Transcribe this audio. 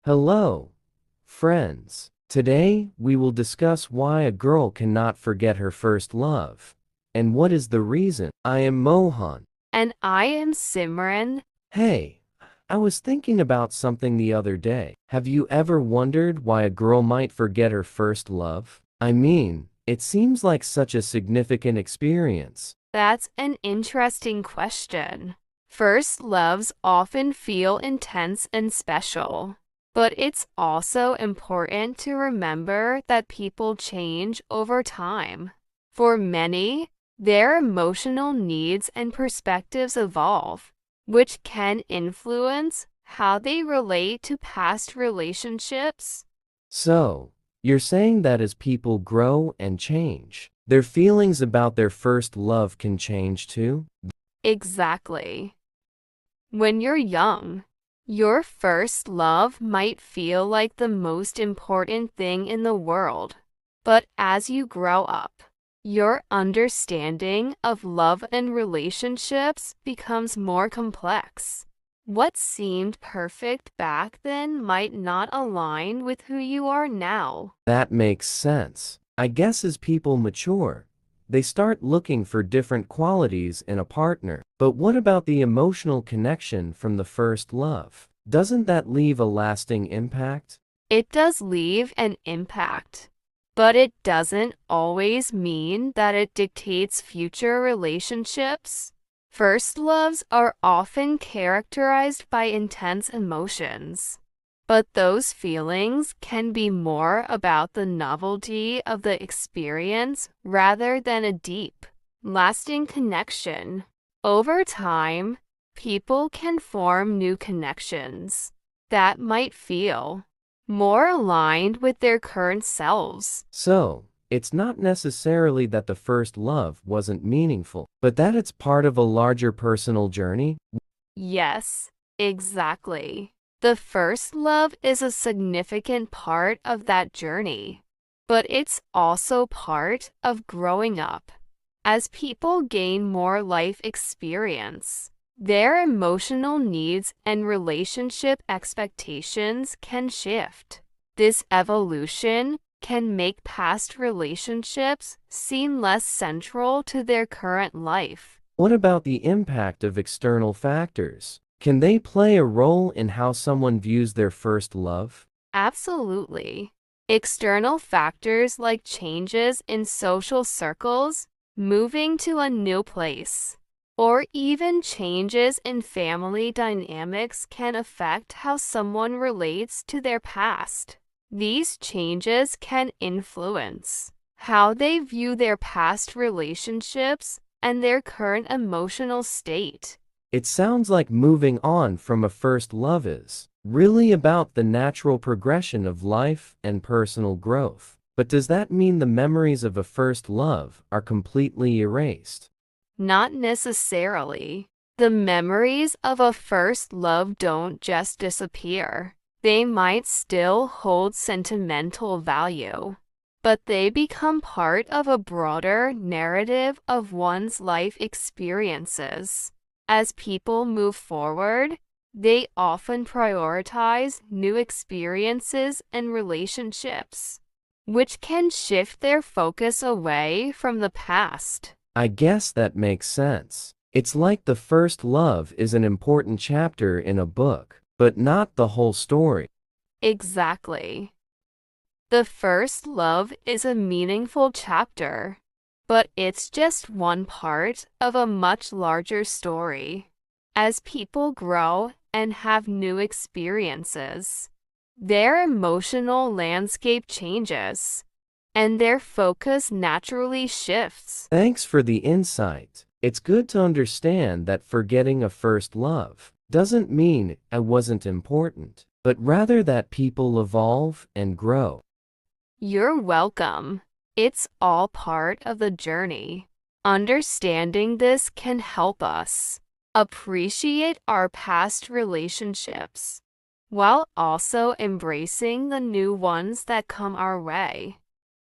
Hello, friends. Today, we will discuss why a girl cannot forget her first love. And what is the reason? I am Mohan. And I am Simran. Hey, I was thinking about something the other day. Have you ever wondered why a girl might forget her first love? I mean, it seems like such a significant experience. That's an interesting question. First loves often feel intense and special, but it's also important to remember that people change over time. For many, their emotional needs and perspectives evolve, which can influence how they relate to past relationships. So, you're saying that as people grow and change, their feelings about their first love can change too? Exactly. When you're young, your first love might feel like the most important thing in the world. But as you grow up, your understanding of love and relationships becomes more complex. What seemed perfect back then might not align with who you are now. That makes sense. I guess as people mature, they start looking for different qualities in a partner. But what about the emotional connection from the first love? Doesn't that leave a lasting impact? It does leave an impact, but it doesn't always mean that it dictates future relationships. First loves are often characterized by intense emotions, but those feelings can be more about the novelty of the experience rather than a deep, lasting connection. Over time, people can form new connections that might feel more aligned with their current selves. So, it's not necessarily that the first love wasn't meaningful, but that it's part of a larger personal journey? Yes, exactly. The first love is a significant part of that journey, but it's also part of growing up. As people gain more life experience, their emotional needs and relationship expectations can shift. This evolution can make past relationships seem less central to their current life. What about the impact of external factors? Can they play a role in how someone views their first love? Absolutely. External factors like changes in social circles, moving to a new place, or even changes in family dynamics can affect how someone relates to their past. These changes can influence how they view their past relationships and their current emotional state. It sounds like moving on from a first love is really about the natural progression of life and personal growth. But does that mean the memories of a first love are completely erased? Not necessarily. The memories of a first love don't just disappear. They might still hold sentimental value, but they become part of a broader narrative of one's life experiences. As people move forward, they often prioritize new experiences and relationships, which can shift their focus away from the past. I guess that makes sense. It's like the first love is an important chapter in a book, but not the whole story. Exactly. The first love is a meaningful chapter, but it's just one part of a much larger story. As people grow and have new experiences, their emotional landscape changes, and their focus naturally shifts. Thanks for the insight. It's good to understand that forgetting a first love doesn't mean it wasn't important, but rather that people evolve and grow. You're welcome. It's all part of the journey. Understanding this can help us appreciate our past relationships while also embracing the new ones that come our way.